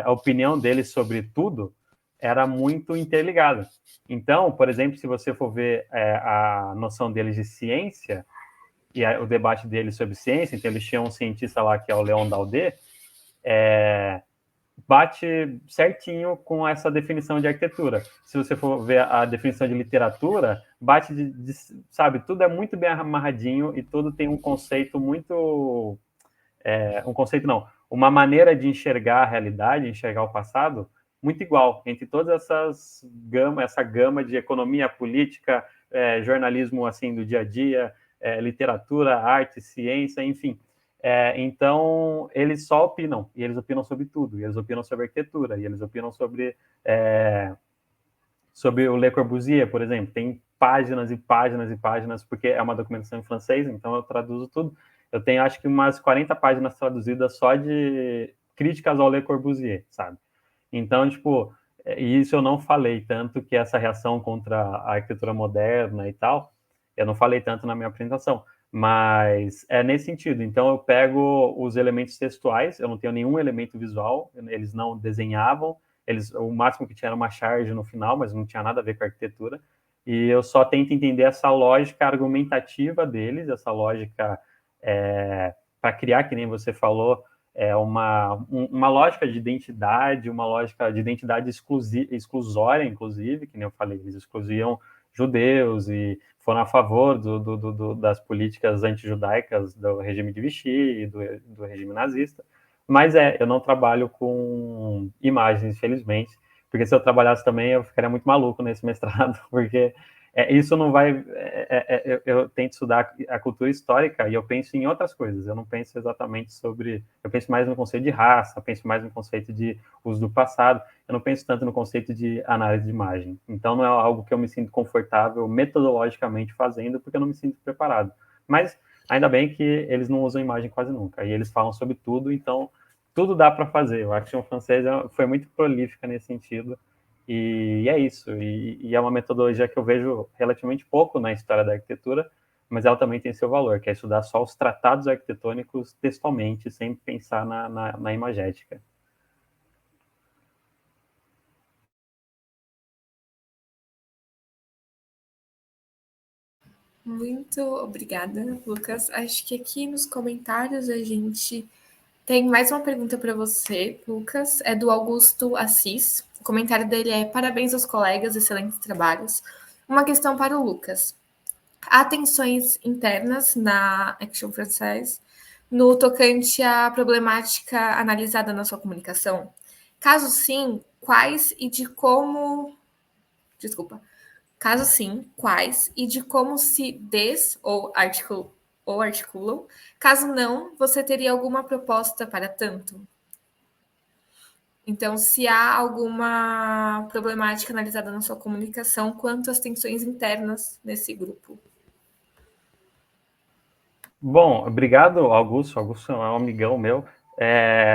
opinião deles sobre tudo era muito interligada. Então, por exemplo, se você for ver a noção deles de ciência, e o debate deles sobre ciência, então eles tinham um cientista lá, que é o Leon Daudet, bate certinho com essa definição de arquitetura. Se você for ver a definição de literatura, bate sabe, tudo é muito bem amarradinho e tudo tem um conceito muito... um conceito não, uma maneira de enxergar a realidade, enxergar o passado, muito igual, entre todas essa gama de economia, política, jornalismo assim do dia a dia, literatura, arte, ciência, enfim. Então, eles só opinam, e eles opinam sobre tudo, e eles opinam sobre arquitetura, e eles opinam sobre o Le Corbusier, por exemplo. Tem páginas e páginas e páginas, porque é uma documentação em francês, então eu traduzo tudo. Eu tenho, acho que, umas 40 páginas traduzidas só de críticas ao Le Corbusier, sabe? Então, tipo, isso eu não falei tanto, que essa reação contra a arquitetura moderna e tal, eu não falei tanto na minha apresentação, mas é nesse sentido. Então, eu pego os elementos textuais, eu não tenho nenhum elemento visual, eles não desenhavam, o máximo que tinha era uma charge no final, mas não tinha nada a ver com a arquitetura, e eu só tento entender essa lógica argumentativa deles, essa lógica para criar, que nem você falou, uma lógica de identidade, uma lógica de identidade exclusória, inclusive, que nem eu falei, eles excluíam judeus e foram a favor das políticas antijudaicas do regime de Vichy e do regime nazista. Mas eu não trabalho com imagens, infelizmente, porque se eu trabalhasse também eu ficaria muito maluco nesse mestrado, porque isso não vai... eu tento estudar a cultura histórica e eu penso em outras coisas, eu não penso exatamente sobre... Eu penso mais no conceito de raça, penso mais no conceito de uso do passado, eu não penso tanto no conceito de análise de imagem. Então não é algo que eu me sinto confortável metodologicamente fazendo, porque eu não me sinto preparado. Mas ainda bem que eles não usam imagem quase nunca, e eles falam sobre tudo, então tudo dá para fazer. A Action Française foi muito prolífica nesse sentido, e é isso. E é uma metodologia que eu vejo relativamente pouco na história da arquitetura, mas ela também tem seu valor, que é estudar só os tratados arquitetônicos textualmente, sem pensar na imagética. Muito obrigada, Lucas. Acho que aqui nos comentários a gente tem mais uma pergunta para você, Lucas. É do Augusto Assis. O comentário dele é: parabéns aos colegas, excelentes trabalhos. Uma questão para o Lucas. Há tensões internas na Action Française no tocante à problemática analisada na sua comunicação? Caso sim, quais e de como... Desculpa. Caso sim, quais e de como se articulam? Caso não, você teria alguma proposta para tanto? Então, se há alguma problemática analisada na sua comunicação quanto às tensões internas nesse grupo. Bom, obrigado, Augusto. Augusto é um amigão meu.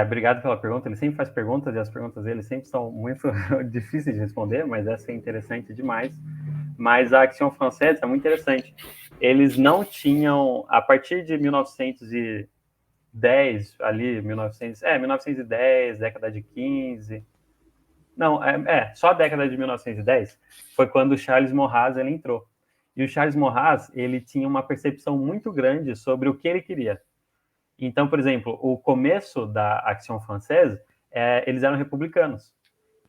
Obrigado pela pergunta. Ele sempre faz perguntas e as perguntas dele sempre são muito difíceis de responder, mas essa é interessante demais. Mas a Action Française é muito interessante. Eles não tinham, a partir de 1910, ali, 1910, década de 15... Não, só a década de 1910 foi quando o Charles Maurras ele entrou. E o Charles Maurras, ele tinha uma percepção muito grande sobre o que ele queria. Então, por exemplo, o começo da Action Française, eles eram republicanos.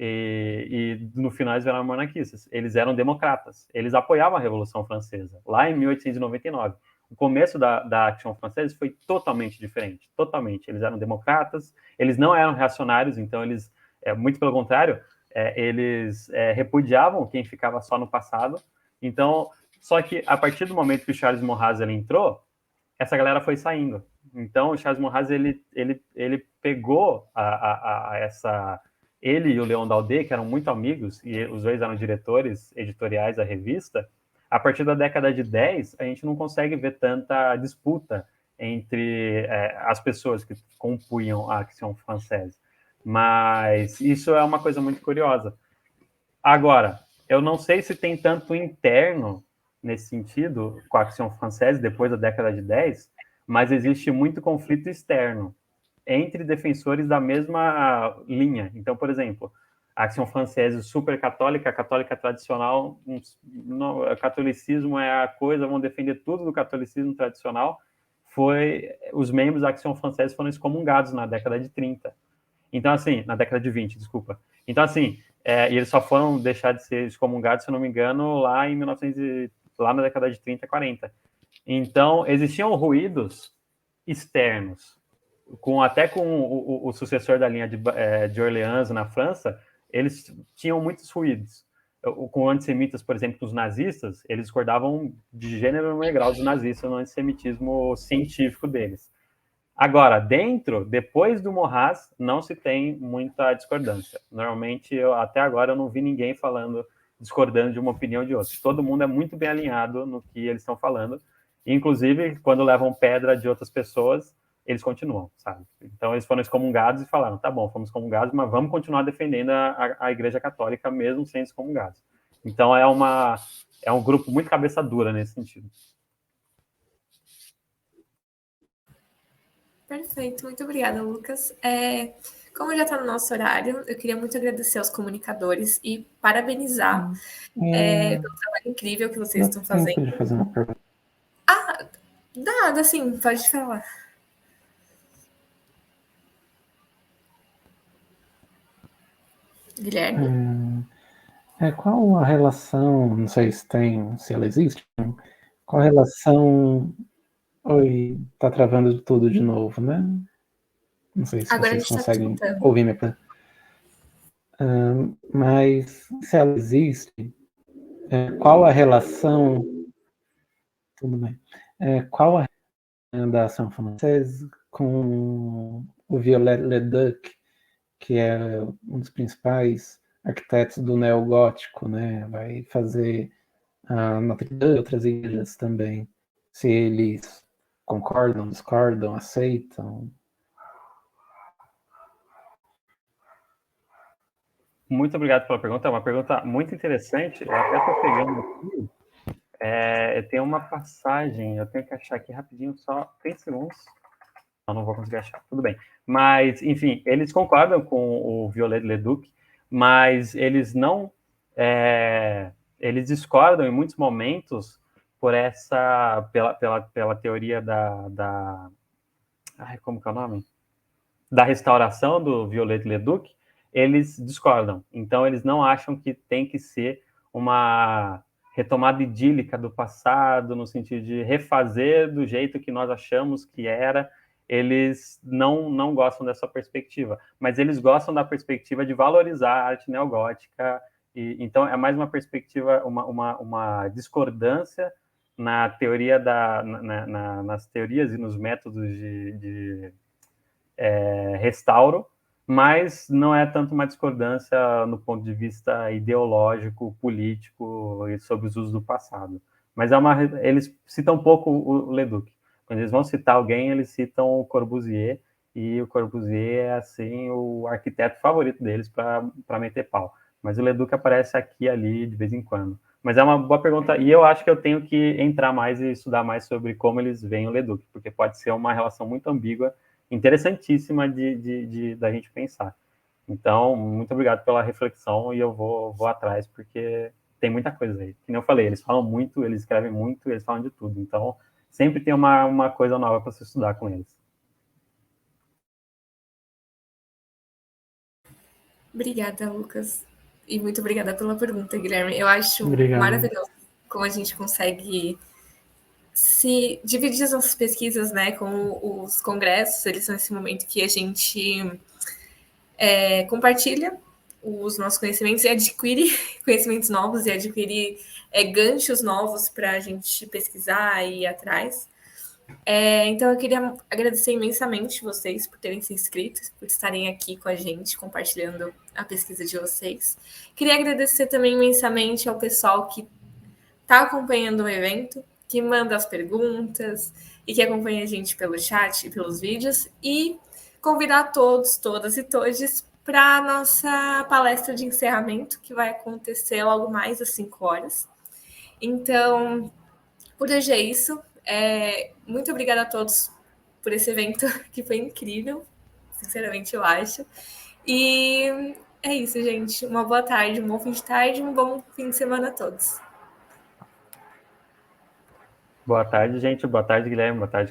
E no final eles eram monarquistas. Eles eram democratas. Eles apoiavam a Revolução Francesa, lá em 1899. O começo da Action Française foi totalmente diferente. Totalmente. Eles eram democratas, eles não eram reacionários, então eles, muito pelo contrário, eles repudiavam quem ficava só no passado. Então, só que a partir do momento que o Charles Maurras ele entrou, essa galera foi saindo. Então, o Charles Maurras ele pegou ele e o Leon Daudet, que eram muito amigos, e os dois eram diretores editoriais da revista. A partir da década de 10, a gente não consegue ver tanta disputa entre as pessoas que compunham a Action Française. Mas isso é uma coisa muito curiosa. Agora, eu não sei se tem tanto interno nesse sentido com a Action Française depois da década de 10, mas existe muito conflito externo entre defensores da mesma linha. Então, por exemplo, a Action Française super católica, a católica tradicional, o catolicismo é a coisa, vão defender tudo do catolicismo tradicional. Os membros da Action Française foram excomungados na década de 30. Então, assim, na década de 20, desculpa. Então, assim, e eles só foram deixar de ser excomungados, se eu não me engano, lá em 1900, lá na década de 30, 40. Então, existiam ruídos externos, até com o sucessor da linha de Orleans na França, eles tinham muitos ruídos. Com antissemitas, por exemplo, com os nazistas, eles discordavam de gênero e grau dos nazistas no antissemitismo científico deles. Agora, depois do Maurras, não se tem muita discordância. Normalmente, até agora, eu não vi ninguém discordando de uma opinião de outra. Todo mundo é muito bem alinhado no que eles estão falando. Inclusive, quando levam pedra de outras pessoas, eles continuam, sabe? Então, eles foram excomungados e falaram, tá bom, fomos excomungados, mas vamos continuar defendendo a Igreja Católica, mesmo sendo excomungados. Então, é um grupo muito cabeça dura nesse sentido. Perfeito, muito obrigada, Lucas. Como já está no nosso horário, eu queria muito agradecer aos comunicadores e parabenizar pelo trabalho incrível que vocês estão fazendo. Tempo de fazer uma pergunta. Dá, sim, pode falar. Guilherme? Qual a relação, não sei se ela existe, qual a relação... Oi, tá travando tudo de novo, né? Não sei se Agora vocês conseguem ouvir minha pergunta. Mas se ela existe, qual a relação... Tudo bem. Qual a relação da Ação Française com o Viollet-le-Duc, que é um dos principais arquitetos do neogótico, né? Vai fazer a Notre Dame e outras igrejas também. Se eles concordam, discordam, aceitam? Muito obrigado pela pergunta, é uma pergunta muito interessante. Eu até estou pegando aqui. Tem uma passagem, eu tenho que achar aqui rapidinho, só 30 segundos. Não vou conseguir achar, tudo bem. Mas, enfim, eles concordam com o Viollet-le-Duc, mas eles não... eles discordam em muitos momentos pela teoria como que é o nome? Da restauração do Viollet-le-Duc, eles discordam. Então, eles não acham que tem que ser uma retomada idílica do passado, no sentido de refazer do jeito que nós achamos que era. Eles não gostam dessa perspectiva, mas eles gostam da perspectiva de valorizar a arte neogótica. Então, é mais uma perspectiva, uma discordância na teoria nas teorias e nos métodos de restauro, mas não é tanto uma discordância no ponto de vista ideológico, político e sobre os usos do passado. Mas eles citam um pouco o Leduc. Quando eles vão citar alguém, eles citam o Corbusier, e o Corbusier é, assim, o arquiteto favorito deles para meter pau. Mas o Leduc aparece aqui e ali de vez em quando. Mas é uma boa pergunta, e eu acho que eu tenho que entrar mais e estudar mais sobre como eles veem o Leduc, porque pode ser uma relação muito ambígua, interessantíssima da gente pensar. Então, muito obrigado pela reflexão, e eu vou atrás, porque tem muita coisa aí. Como eu falei, eles falam muito, eles escrevem muito, eles falam de tudo. Então, sempre tem uma coisa nova para se estudar com eles. Obrigada, Lucas. E muito obrigada pela pergunta, Guilherme. Eu acho maravilhoso como a gente consegue se dividir as nossas pesquisas, né, com os congressos. Eles são esse momento que a gente compartilha os nossos conhecimentos e adquire conhecimentos novos e adquire ganchos novos para a gente pesquisar e ir atrás. Então, eu queria agradecer imensamente vocês por terem se inscrito, por estarem aqui com a gente, compartilhando a pesquisa de vocês. Queria agradecer também imensamente ao pessoal que está acompanhando o evento. que manda as perguntas e que acompanha a gente pelo chat e pelos vídeos, e convidar todos, todas e todes para a nossa palestra de encerramento, que vai acontecer logo mais às 5 horas. Então, por hoje é isso. Muito obrigada a todos por esse evento, que foi incrível, sinceramente, eu acho. E é isso, gente. Uma boa tarde, um bom fim de tarde, um bom fim de semana a todos. Boa tarde, gente. Boa tarde, Guilherme. Boa tarde,